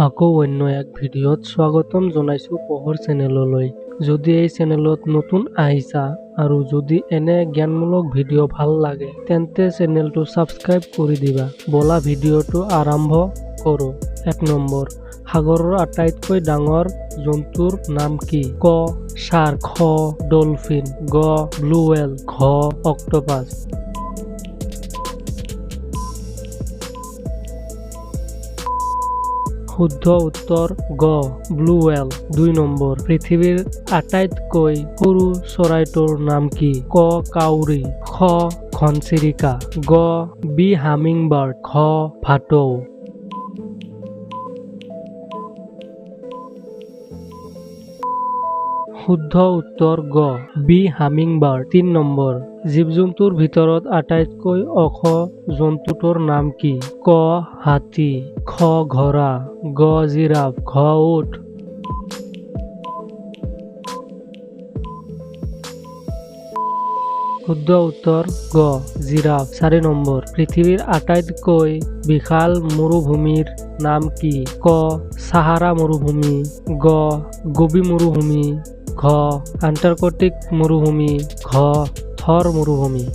আকৌ অন্য এক ভিডিঅ'ত স্বাগতম জনাইছোঁ পঢ়ৰ চেনেললৈ। যদি এই চেনেলত নতুন আহিছা আৰু যদি এনে জ্ঞানমূলক ভিডিঅ' ভাল লাগে তেন্তে চেনেলটো ছাবস্ক্ৰাইব কৰি দিবা। বলা ভিডিঅ'টো আৰম্ভ কৰোঁ। ১ নম্বৰ, সাগৰৰ আটাইতকৈ ডাঙৰ জন্তুৰ নাম কি? ক শাৰ্ক, খ ডলফিন, গ ব্লু ৱেল, ঘ অক্টোপাছ। শুদ্ধ উত্তৰ গ ব্লু ৱেল। ২ নম্বৰ, পৃথিৱীৰ আটাইতকৈ সৰু চৰাইটোৰ নাম কি? ক কাউৰী, খ ঘনচিৰিকা, গ বি হামিংবাৰ্ড, ঘ ভাটৌ। শুদ্ধ উত্তৰ গ বি হামিংবাৰ্ড। ৩ নম্বৰ, জীৱ-জন্তুৰ ভিতৰত আটাইতকৈ ওখ জন্তুটোৰ নাম কি? ক হাতী, খ ঘোঁৰা, গ জিৰাফ, ঘ উট। শুদ্ধ উত্তৰ গ জিৰাফ। ৪ নম্বৰ, পৃথিৱীৰ আটাইতকৈ বিশাল মৰুভূমিৰ নাম কি? ক ছাহাৰা মৰুভূমি, গ গোবি মৰুভূমি, ঘ আণ্টাৰ্কটিক মৰুভূমি, ঘ থৰ মৰুভূমি।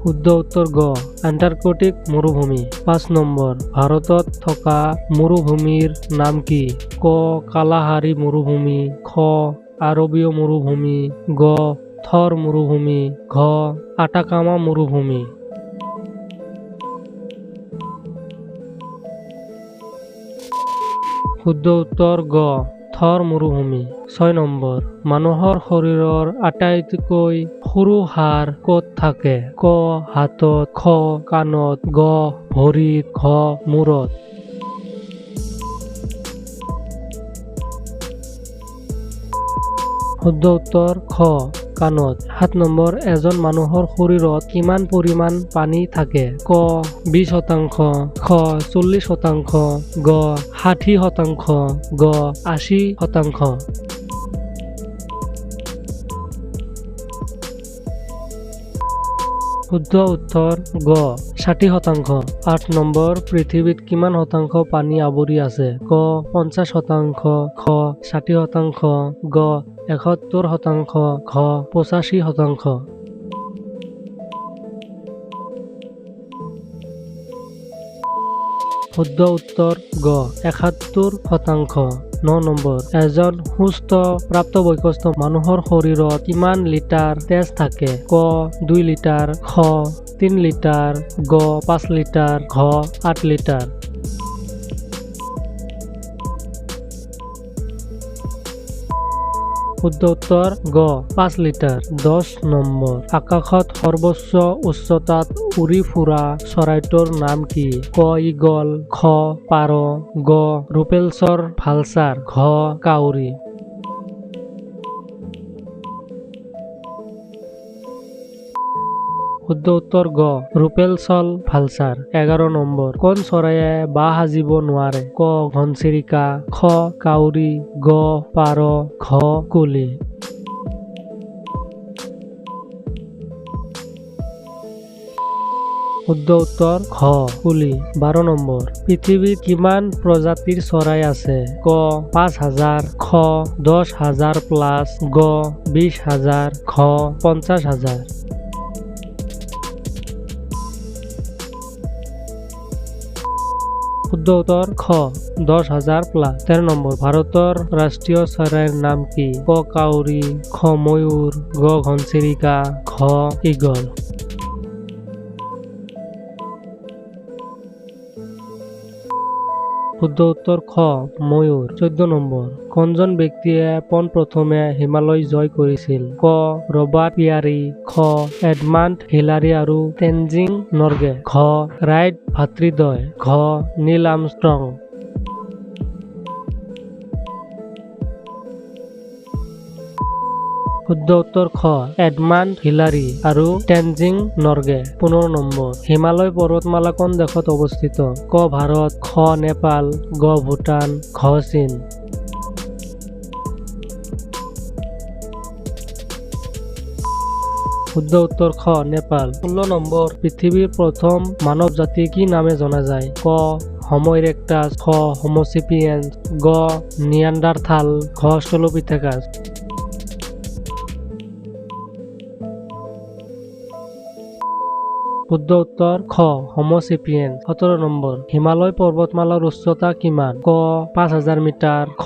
শুদ্ধ উত্তৰ গ আণ্টাৰ্কটিক মৰুভূমি। ৫ নম্বৰ, ভাৰতত থকা মৰুভূমিৰ নাম কি? ক কালাহাৰী মৰুভূমি, খ আৰবীয় মৰুভূমি, গ থৰ মৰুভূমি, ঘ আটাকামা মৰুভূমি। শুদ্ধ উত্তৰ গ থৰ মৰুভূমি। ৬ নম্বৰ, মানুহৰ শৰীৰৰ আটাইতকৈ সৰু হাড় ক'ত থাকে? ক হাতত, খ কাণত, গ ভৰিত, ঘ মূৰত। শুদ্ধ উত্তৰ খ কাণত। ৭ নম্বৰ, এজন মানুহৰ শৰীৰত কিমান পৰিমাণ পানী থাকে? ক ২০%, খ ৪০%, গ ৬০%, গ ৮০%। শুদ্ধ উত্তৰ গ ৬০%। ৮ নম্বৰ, পৃথিৱীত কিমান শতাংশ পানী আৱৰি আছে? ক ৫০%, খ ৬০%, গ ৭১%, ঘ ৮৫%। শুদ্ধ উত্তৰ গ ৭১%। ৯ নম্বৰ, এজন সুস্থ প্ৰাপ্তবয়স্ক মানুহৰ শৰীৰত কিমান লিটাৰ তেজ থাকে? ক ২ লিটাৰ, খ ৩ লিটাৰ, গ ৫ লিটাৰ, ঘ ৮ লিটাৰ। শুদ্ধ উত্তৰ গ ৫ লিটাৰ। ১০ নম্বৰ, আকাশত সৰ্বোচ্চ উচ্চতাত উৰি ফুৰা চৰাইটোৰ নাম কি? ক ঈগল, খ পাৰ, গ ৰূপেলছৰ ভালচাৰ, ঘ কাউৰী। শুদ্ধ উত্তৰ গ ৰূপেলছল ভালচাৰ। ১১ নম্বৰ, কোন চৰাইয়ে বাহ সাজিব নোৱাৰে? ক ঘনচিৰিকা, খ কাউৰী, গ পাৰ, ঘ কুলি। শুদ্ধ উত্তৰ ঘ কুলি। ১২ নম্বৰ, পৃথিৱীত কিমান প্ৰজাতিৰ চৰাই আছে? ক ৫,০০০, খ ১০,০০০+, গ ২০,০০০, ঘ ৫০,০০০। শুদ্ধ উত্তৰ খ ১০,০০০+। ১৩ নম্বৰ, ভাৰতৰ ৰাষ্ট্ৰীয় চৰাইৰ নাম কি? ক কাউৰী, খ ময়ূৰ, গ ঘনচিৰিকা, ঘ ঈগল। শুদ্ধ উত্তৰ খ ময়ূৰ। ১৪ নম্বৰ, কোনজন ব্যক্তিয়ে পোনপ্ৰথমে হিমালয় জয় কৰিছিল? ক ৰবাৰ্ট পিয়াৰী, খ এডমাণ্ড হিলাৰী আৰু টেনজিং নৰ্গে, ঘ ৰাইট ভাতৃদ্বয়, ঘ নীল আৰ্মষ্ট্ৰং। শুদ্ধ উত্তৰ খ এডমাণ্ড হিলাৰী আৰু টেনজিং নৰ্গে। ১৫ নম্বৰ, হিমালয় পৰ্বতমালা কোন দেশত অৱস্থিত? ক ভাৰত, খ নেপাল, গ ভূটান, ঘ চীন। শুদ্ধ উত্তৰ খ নেপাল। 16 নম্বৰ পৃথিৱীৰ প্ৰথম মানৱ জাতি কি নামে জনা যায়? ক হোমো ইৰেক্টাছ, খ হোমো চেপিয়েন্স, গ নিয়াণ্ডাৰথাল, ঘ অষ্ট্ৰেলোপিথেকাছ। শুদ্ধ উত্তৰ খ হোমো চেপিয়েন্স। 17 নম্বৰ হিমালয় পৰ্বতমালাৰ উচ্চতা কিমান? ক 5000 মিটাৰ, খ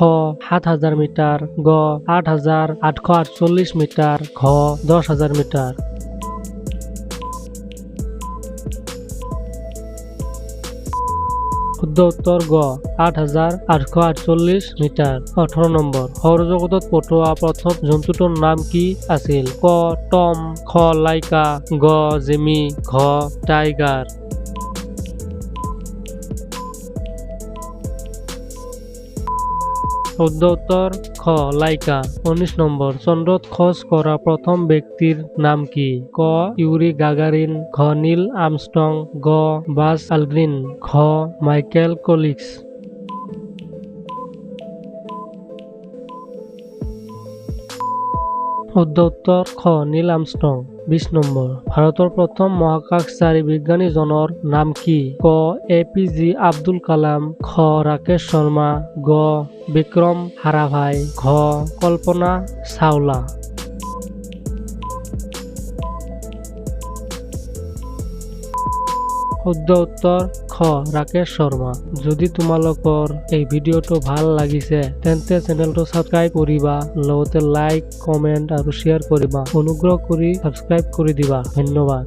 7000 মিটাৰ, গ 8848 মিটাৰ, ঘ 10000 মিটাৰ। শুদ্ধ উত্তৰ গ 8848 মিটাৰ। 18 নম্বৰ সৌৰজগতত পঠোৱা প্ৰথম জন্তুটোৰ নাম কি আছিল? ক টম, খ লাইকা, গ জেমি, ঘ টাইগাৰ। শুদ্ধ উত্তৰ খ লাইকা। 19 নম্বৰ চন্দ্ৰত খোজ কৰা প্ৰথম ব্যক্তিৰ নাম কি? ক ইউৰি গাগাৰিন, ঘ নীল আৰ্মষ্ট্ৰং, গ বাজ আলড্ৰিন, ঘ মাইকেল কলিক্স। শুদ্ধ উত্তৰ খ নীল আৰ্মষ্ট্ৰং। 20 নম্বৰ ভাৰতৰ প্ৰথম মহাকাশচাৰী বিজ্ঞানীজনৰ নাম কি? ক APJ আব্দুল কালাম, খ ৰাকেশ শৰ্মা, গ বিক্ৰম সাৰাভাই, ঘ কল্পনা চাওলা। শুদ্ধ উত্তৰ খ ৰাকেশ শৰ্মা। যদি তোমালোকৰ এই ভিডিঅ'টো ভাল লাগিছে তেন্তে চেনেলটো ছাবস্ক্ৰাইব কৰিবা, লগতে লাইক, কমেণ্ট আৰু শ্বেয়াৰ কৰিবা। অনুগ্ৰহ কৰি ছাবস্ক্ৰাইব কৰি দিবা। ধন্যবাদ।